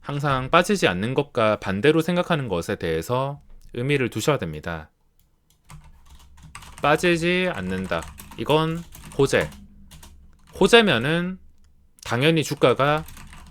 항상 빠지지 않는 것과 반대로 생각하는 것에 대해서 의미를 두셔야 됩니다. 빠지지 않는다. 이건 호재. 호재면은 당연히 주가가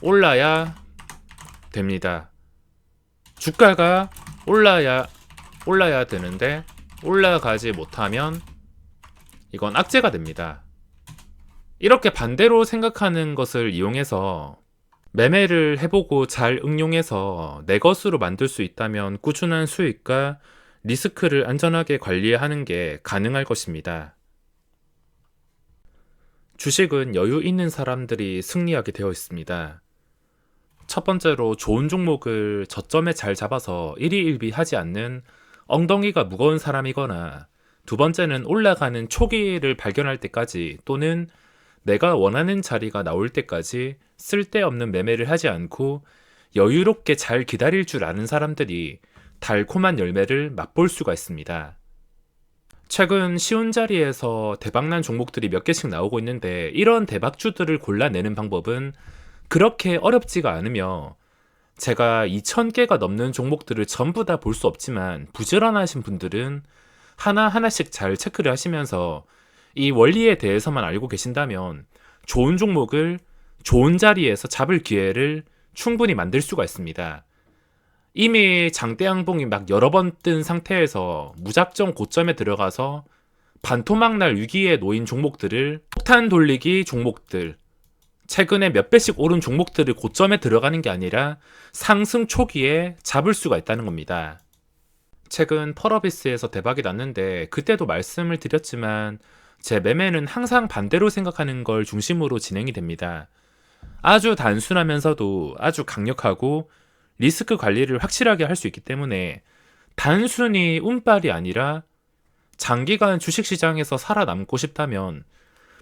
올라야 됩니다. 주가가 올라야 되는데 올라가지 못하면 이건 악재가 됩니다. 이렇게 반대로 생각하는 것을 이용해서 매매를 해보고 잘 응용해서 내 것으로 만들 수 있다면 꾸준한 수익과 리스크를 안전하게 관리하는 게 가능할 것입니다. 주식은 여유 있는 사람들이 승리하게 되어 있습니다. 첫 번째로 좋은 종목을 저점에 잘 잡아서 일희일비하지 않는 엉덩이가 무거운 사람이거나, 두 번째는 올라가는 초기를 발견할 때까지 또는 내가 원하는 자리가 나올 때까지 쓸데없는 매매를 하지 않고 여유롭게 잘 기다릴 줄 아는 사람들이 달콤한 열매를 맛볼 수가 있습니다. 최근 쉬운 자리에서 대박난 종목들이 몇 개씩 나오고 있는데, 이런 대박주들을 골라내는 방법은 그렇게 어렵지가 않으며, 제가 2000개가 넘는 종목들을 전부 다 볼 수 없지만 부지런하신 분들은 하나하나씩 잘 체크를 하시면서 이 원리에 대해서만 알고 계신다면 좋은 종목을 좋은 자리에서 잡을 기회를 충분히 만들 수가 있습니다. 이미 장대 양봉이 막 여러 번 뜬 상태에서 무작정 고점에 들어가서 반토막날 위기에 놓인 종목들을, 폭탄 돌리기 종목들, 최근에 몇 배씩 오른 종목들을 고점에 들어가는 게 아니라 상승 초기에 잡을 수가 있다는 겁니다. 최근 펄어비스에서 대박이 났는데 그때도 말씀을 드렸지만 제 매매는 항상 반대로 생각하는 걸 중심으로 진행이 됩니다. 아주 단순하면서도 아주 강력하고 리스크 관리를 확실하게 할 수 있기 때문에 단순히 운빨이 아니라 장기간 주식시장에서 살아남고 싶다면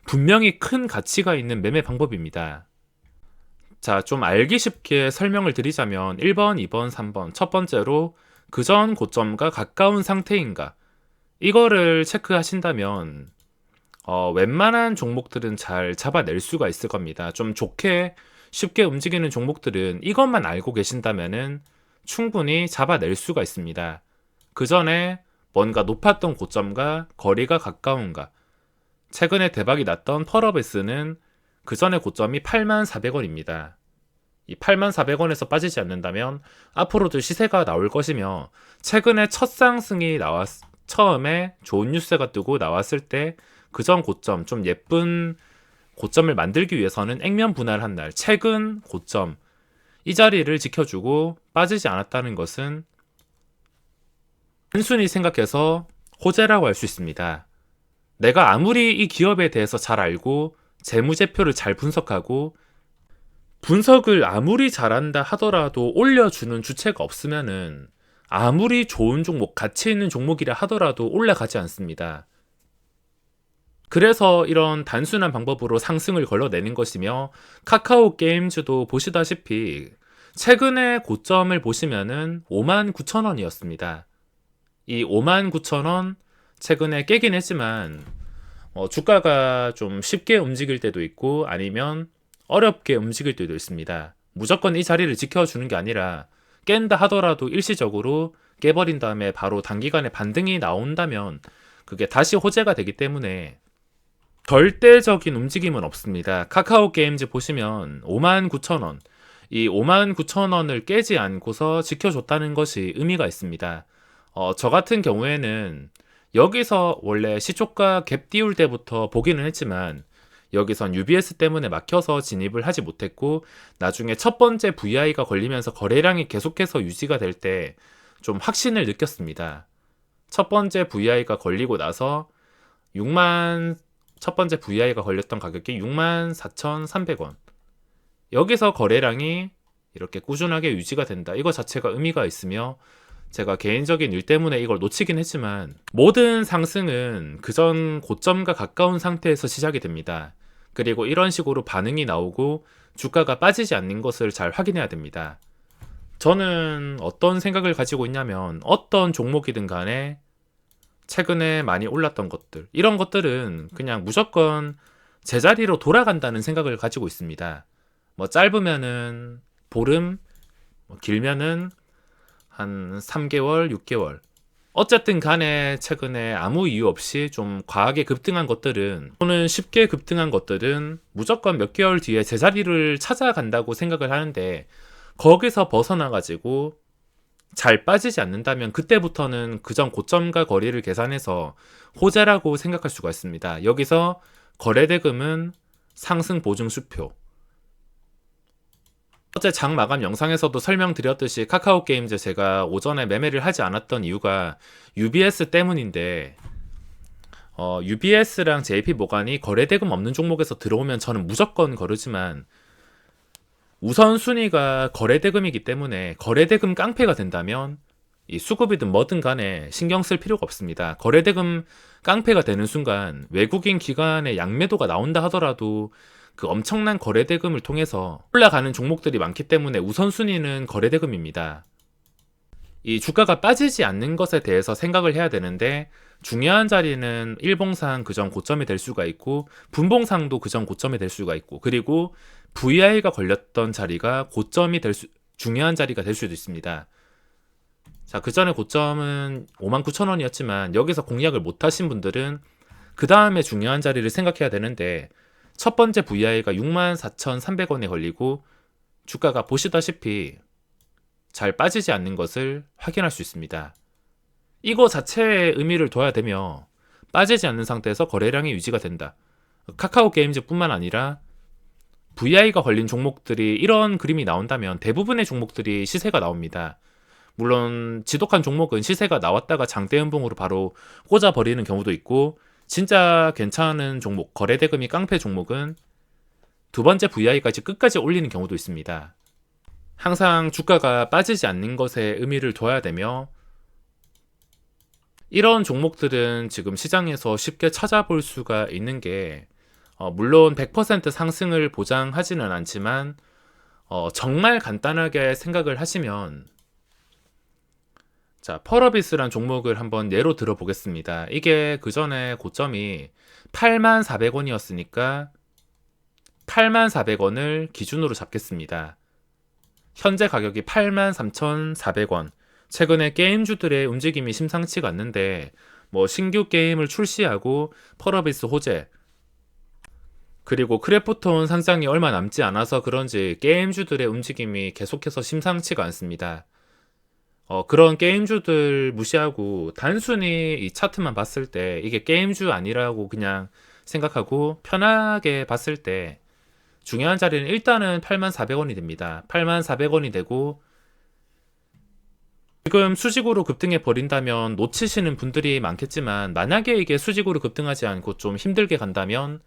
분명히 큰 가치가 있는 매매 방법입니다. 자, 좀 알기 쉽게 설명을 드리자면 1번, 2번, 3번, 첫 번째로 그전 고점과 가까운 상태인가, 이거를 체크하신다면 웬만한 종목들은 잘 잡아낼 수가 있을 겁니다. 좀 좋게 쉽게 움직이는 종목들은 이것만 알고 계신다면은 충분히 잡아낼 수가 있습니다. 그 전에 뭔가 높았던 고점과 거리가 가까운가, 최근에 대박이 났던 펄어베스는 그 전에 고점이 84,000원입니다. 이 84,000원에서 빠지지 않는다면 앞으로도 시세가 나올 것이며, 최근에 첫 상승이 처음에 좋은 뉴스가 뜨고 나왔을 때 그전 고점, 좀 예쁜 고점을 만들기 위해서는 액면 분할한 날, 최근 고점, 이 자리를 지켜주고 빠지지 않았다는 것은 단순히 생각해서 호재라고 할 수 있습니다. 내가 아무리 이 기업에 대해서 잘 알고 재무제표를 잘 분석하고 분석을 아무리 잘한다 하더라도 올려주는 주체가 없으면은 아무리 좋은 종목, 가치 있는 종목이라 하더라도 올라가지 않습니다. 그래서 이런 단순한 방법으로 상승을 걸러내는 것이며, 카카오 게임즈도 보시다시피 최근에 고점을 보시면은 59,000원이었습니다. 이 59,000원 최근에 깨긴 했지만 주가가 좀 쉽게 움직일 때도 있고 아니면 어렵게 움직일 때도 있습니다. 무조건 이 자리를 지켜주는 게 아니라 깬다 하더라도 일시적으로 깨버린 다음에 바로 단기간에 반등이 나온다면 그게 다시 호재가 되기 때문에 절대적인 움직임은 없습니다. 카카오 게임즈 보시면 59,000원, 이 59,000원을 깨지 않고서 지켜줬다는 것이 의미가 있습니다. 저 같은 경우에는 여기서 원래 시초가 갭 띄울 때부터 보기는 했지만 여기선 UBS 때문에 막혀서 진입을 하지 못했고, 나중에 첫 번째 VI가 걸리면서 거래량이 계속해서 유지가 될 때 좀 확신을 느꼈습니다. 첫 번째 VI가 걸리고 나서 첫 번째 VI가 걸렸던 가격이 64,300원. 여기서 거래량이 이렇게 꾸준하게 유지가 된다. 이거 자체가 의미가 있으며, 제가 개인적인 일 때문에 이걸 놓치긴 했지만 모든 상승은 그전 고점과 가까운 상태에서 시작이 됩니다. 그리고 이런 식으로 반응이 나오고 주가가 빠지지 않는 것을 잘 확인해야 됩니다. 저는 어떤 생각을 가지고 있냐면, 어떤 종목이든 간에 최근에 많이 올랐던 것들, 이런 것들은 그냥 무조건 제자리로 돌아간다는 생각을 가지고 있습니다. 뭐 짧으면은 보름, 길면은 한 3개월, 6개월. 어쨌든 간에 최근에 아무 이유 없이 좀 과하게 급등한 것들은, 또는 쉽게 급등한 것들은 무조건 몇 개월 뒤에 제자리를 찾아간다고 생각을 하는데, 거기서 벗어나가지고 잘 빠지지 않는다면 그때부터는 그전 고점과 거리를 계산해서 호재라고 생각할 수가 있습니다. 여기서 거래대금은 상승 보증 수표. 어제 장 마감 영상에서도 설명드렸듯이 카카오게임즈 제가 오전에 매매를 하지 않았던 이유가 UBS 때문인데, UBS랑 JP모간이 거래대금 없는 종목에서 들어오면 저는 무조건 거르지만, 우선순위가 거래대금이기 때문에 거래대금 깡패가 된다면 이 수급이든 뭐든 간에 신경 쓸 필요가 없습니다. 거래대금 깡패가 되는 순간 외국인 기관의 양매도가 나온다 하더라도 그 엄청난 거래대금을 통해서 올라가는 종목들이 많기 때문에 우선순위는 거래대금입니다. 이 주가가 빠지지 않는 것에 대해서 생각을 해야 되는데, 중요한 자리는 일봉상 그전 고점이 될 수가 있고 분봉상도 그전 고점이 될 수가 있고, 그리고 VI가 걸렸던 자리가 고점이 중요한 자리가 될 수도 있습니다. 자, 그 전에 고점은 59,000원이었지만 여기서 공략을 못 하신 분들은 그 다음에 중요한 자리를 생각해야 되는데, 첫 번째 VI가 64,300원에 걸리고 주가가 보시다시피 잘 빠지지 않는 것을 확인할 수 있습니다. 이거 자체의 의미를 둬야 되며, 빠지지 않는 상태에서 거래량이 유지가 된다. 카카오게임즈 뿐만 아니라 VI가 걸린 종목들이 이런 그림이 나온다면 대부분의 종목들이 시세가 나옵니다. 물론 지독한 종목은 시세가 나왔다가 장대음봉으로 바로 꽂아버리는 경우도 있고, 진짜 괜찮은 종목, 거래대금이 깡패 종목은 두 번째 VI까지 끝까지 올리는 경우도 있습니다. 항상 주가가 빠지지 않는 것에 의미를 둬야 되며, 이런 종목들은 지금 시장에서 쉽게 찾아볼 수가 있는 게, 물론 100% 상승을 보장하지는 않지만 정말 간단하게 생각을 하시면, 자, 펄어비스란 종목을 한번 예로 들어보겠습니다. 이게 그 전에 고점이 84,000원이었으니까 84,000원을 기준으로 잡겠습니다. 현재 가격이 83,400원. 최근에 게임주들의 움직임이 심상치가 않는데, 뭐 신규 게임을 출시하고 펄어비스 호재, 그리고 크래프톤 상장이 얼마 남지 않아서 그런지 게임주들의 움직임이 계속해서 심상치가 않습니다. 그런 게임주들 무시하고 단순히 이 차트만 봤을 때 이게 게임주 아니라고 그냥 생각하고 편하게 봤을 때 중요한 자리는 일단은 84,000원이 됩니다. 84,000원이 되고, 지금 수직으로 급등해 버린다면 놓치시는 분들이 많겠지만, 만약에 이게 수직으로 급등하지 않고 좀 힘들게 간다면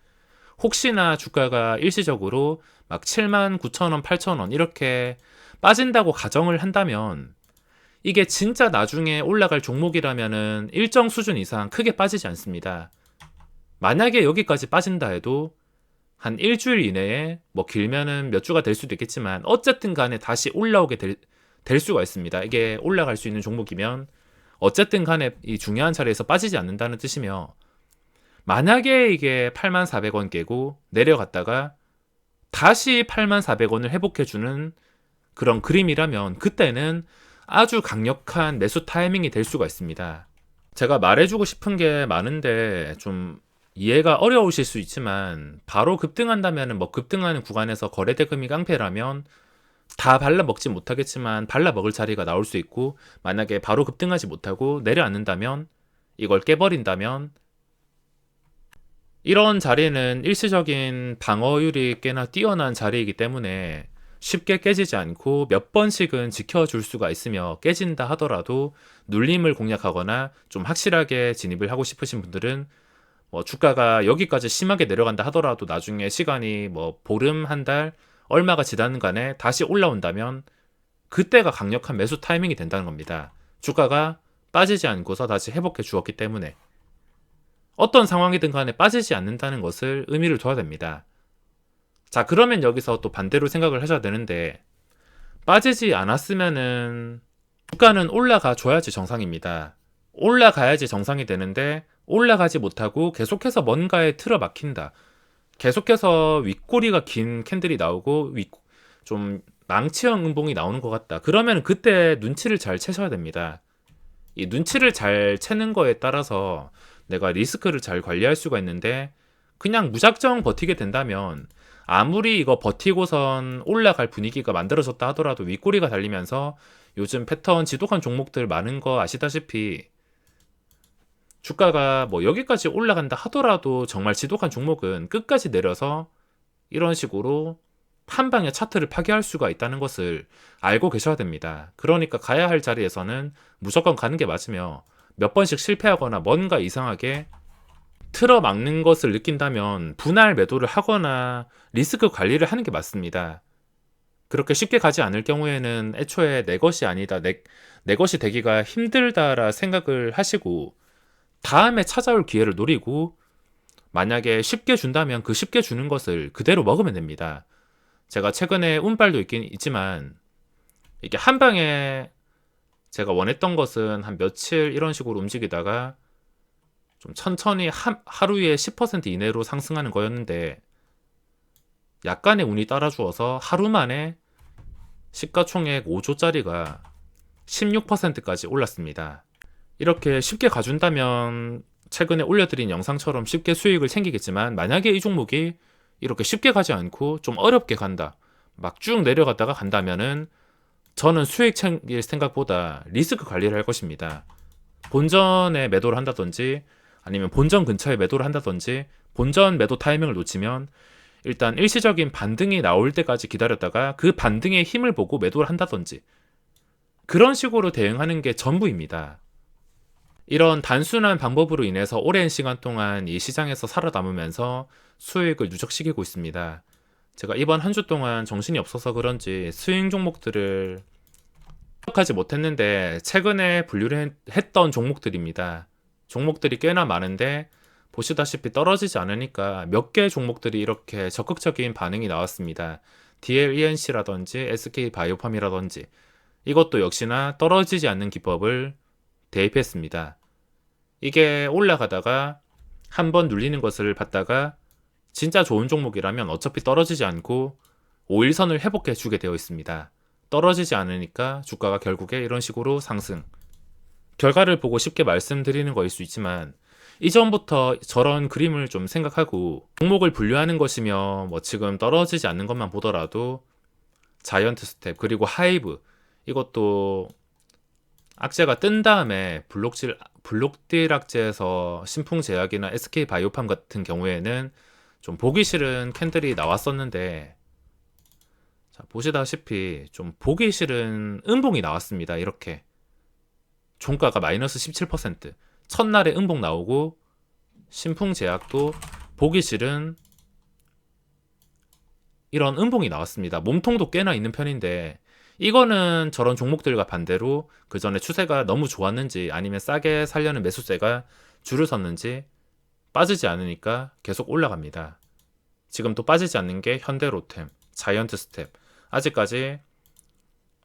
혹시나 주가가 일시적으로 막 79,000원, 8,000원 이렇게 빠진다고 가정을 한다면, 이게 진짜 나중에 올라갈 종목이라면은 일정 수준 이상 크게 빠지지 않습니다. 만약에 여기까지 빠진다 해도 한 일주일 이내에, 뭐 길면은 몇 주가 될 수도 있겠지만 어쨌든 간에 다시 올라오게 될 수가 있습니다. 이게 올라갈 수 있는 종목이면 어쨌든 간에 이 중요한 자리에서 빠지지 않는다는 뜻이며, 만약에 이게 84,000원 깨고 내려갔다가 다시 84,000원을 회복해주는 그런 그림이라면 그때는 아주 강력한 매수 타이밍이 될 수가 있습니다. 제가 말해주고 싶은 게 많은데 좀 이해가 어려우실 수 있지만, 바로 급등한다면 뭐 급등하는 구간에서 거래대금이 깡패라면 다 발라먹지 못하겠지만 발라먹을 자리가 나올 수 있고, 만약에 바로 급등하지 못하고 내려앉는다면, 이걸 깨버린다면, 이런 자리는 일시적인 방어율이 꽤나 뛰어난 자리이기 때문에 쉽게 깨지지 않고 몇 번씩은 지켜줄 수가 있으며, 깨진다 하더라도 눌림을 공략하거나 좀 확실하게 진입을 하고 싶으신 분들은 뭐 주가가 여기까지 심하게 내려간다 하더라도 나중에 시간이 뭐 보름, 한 달, 얼마가 지나는 간에 다시 올라온다면 그때가 강력한 매수 타이밍이 된다는 겁니다. 주가가 빠지지 않고서 다시 회복해 주었기 때문에 어떤 상황이든 간에 빠지지 않는다는 것을 의미를 둬야 됩니다. 자, 그러면 여기서 또 반대로 생각을 하셔야 되는데, 빠지지 않았으면은 주가는 올라가 줘야지 정상입니다. 올라가야지 정상이 되는데 올라가지 못하고 계속해서 뭔가에 틀어막힌다. 계속해서 윗꼬리가 긴 캔들이 나오고 좀 망치형 음봉이 나오는 것 같다. 그러면 그때 눈치를 잘 채셔야 됩니다. 이 눈치를 잘 채는 거에 따라서 내가 리스크를 잘 관리할 수가 있는데, 그냥 무작정 버티게 된다면 아무리 이거 버티고선 올라갈 분위기가 만들어졌다 하더라도 윗꼬리가 달리면서, 요즘 패턴 지독한 종목들 많은 거 아시다시피 주가가 뭐 여기까지 올라간다 하더라도 정말 지독한 종목은 끝까지 내려서 이런 식으로 한 방에 차트를 파괴할 수가 있다는 것을 알고 계셔야 됩니다. 그러니까 가야 할 자리에서는 무조건 가는 게 맞으며, 몇 번씩 실패하거나 뭔가 이상하게 틀어막는 것을 느낀다면 분할 매도를 하거나 리스크 관리를 하는 게 맞습니다. 그렇게 쉽게 가지 않을 경우에는 애초에 내 것이 아니다, 내 것이 되기가 힘들다라 생각을 하시고 다음에 찾아올 기회를 노리고, 만약에 쉽게 준다면 그 쉽게 주는 것을 그대로 먹으면 됩니다. 제가 최근에 운빨도 있긴 있지만, 이게 한 방에 제가 원했던 것은 한 며칠 이런 식으로 움직이다가 좀 천천히 하루에 10% 이내로 상승하는 거였는데, 약간의 운이 따라주어서 하루 만에 시가총액 5조짜리가 16%까지 올랐습니다. 이렇게 쉽게 가준다면 최근에 올려드린 영상처럼 쉽게 수익을 챙기겠지만, 만약에 이 종목이 이렇게 쉽게 가지 않고 좀 어렵게 간다, 막 쭉 내려갔다가 간다면은 저는 수익 챙길 생각보다 리스크 관리를 할 것입니다. 본전에 매도를 한다든지 아니면 본전 근처에 매도를 한다든지, 본전 매도 타이밍을 놓치면 일단 일시적인 반등이 나올 때까지 기다렸다가 그 반등의 힘을 보고 매도를 한다든지, 그런 식으로 대응하는 게 전부입니다. 이런 단순한 방법으로 인해서 오랜 시간 동안 이 시장에서 살아남으면서 수익을 누적시키고 있습니다. 제가 이번 한 주 동안 정신이 없어서 그런지 스윙 종목들을 기억하지 못했는데, 최근에 분류를 했던 종목들입니다. 종목들이 꽤나 많은데 보시다시피 떨어지지 않으니까 몇 개 종목들이 이렇게 적극적인 반응이 나왔습니다. DLENC라든지 SK바이오팜이라든지, 이것도 역시나 떨어지지 않는 기법을 대입했습니다. 이게 올라가다가 한번 눌리는 것을 봤다가 진짜 좋은 종목이라면 어차피 떨어지지 않고 5일선을 회복해 주게 되어 있습니다. 떨어지지 않으니까 주가가 결국에 이런 식으로 상승. 결과를 보고 쉽게 말씀드리는 거일 수 있지만, 이전부터 저런 그림을 좀 생각하고 종목을 분류하는 것이며, 뭐 지금 떨어지지 않는 것만 보더라도 자이언트 스텝 그리고 하이브, 이것도 악재가 뜬 다음에 블록딜 악재에서 신풍제약이나 SK바이오팜 같은 경우에는 좀 보기 싫은 캔들이 나왔었는데, 자, 보시다시피 좀 보기 싫은 음봉이 나왔습니다. 이렇게 종가가 마이너스 17%, 첫날에 음봉 나오고 신풍제약도 보기 싫은 이런 음봉이 나왔습니다. 몸통도 꽤나 있는 편인데, 이거는 저런 종목들과 반대로 그 전에 추세가 너무 좋았는지 아니면 싸게 살려는 매수세가 줄을 섰는지 빠지지 않으니까 계속 올라갑니다. 지금 또 빠지지 않는 게 현대로템, 자이언트 스텝, 아직까지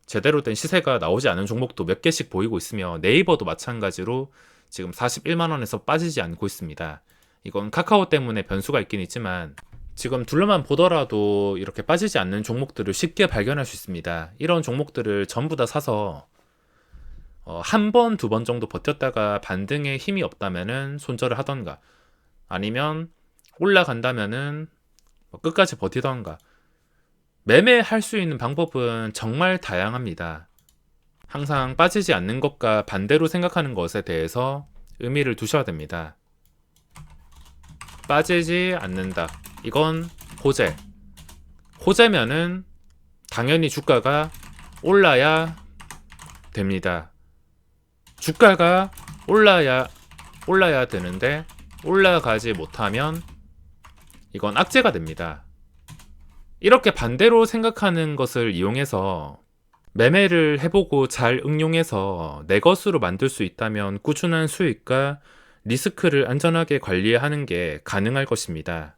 제대로 된 시세가 나오지 않은 종목도 몇 개씩 보이고 있으며, 네이버도 마찬가지로 지금 41만원에서 빠지지 않고 있습니다. 이건 카카오 때문에 변수가 있긴 있지만, 지금 둘러만 보더라도 이렇게 빠지지 않는 종목들을 쉽게 발견할 수 있습니다. 이런 종목들을 전부 다 사서 한 번, 두 번 정도 버텼다가 반등에 힘이 없다면은 손절을 하던가, 아니면 올라간다면은 끝까지 버티던가, 매매할 수 있는 방법은 정말 다양합니다. 항상 빠지지 않는 것과 반대로 생각하는 것에 대해서 의미를 두셔야 됩니다. 빠지지 않는다, 이건 호재. 호재면은 당연히 주가가 올라야 됩니다. 주가가 올라야 되는데 올라가지 못하면 이건 악재가 됩니다. 이렇게 반대로 생각하는 것을 이용해서 매매를 해보고 잘 응용해서 내 것으로 만들 수 있다면 꾸준한 수익과 리스크를 안전하게 관리하는 게 가능할 것입니다.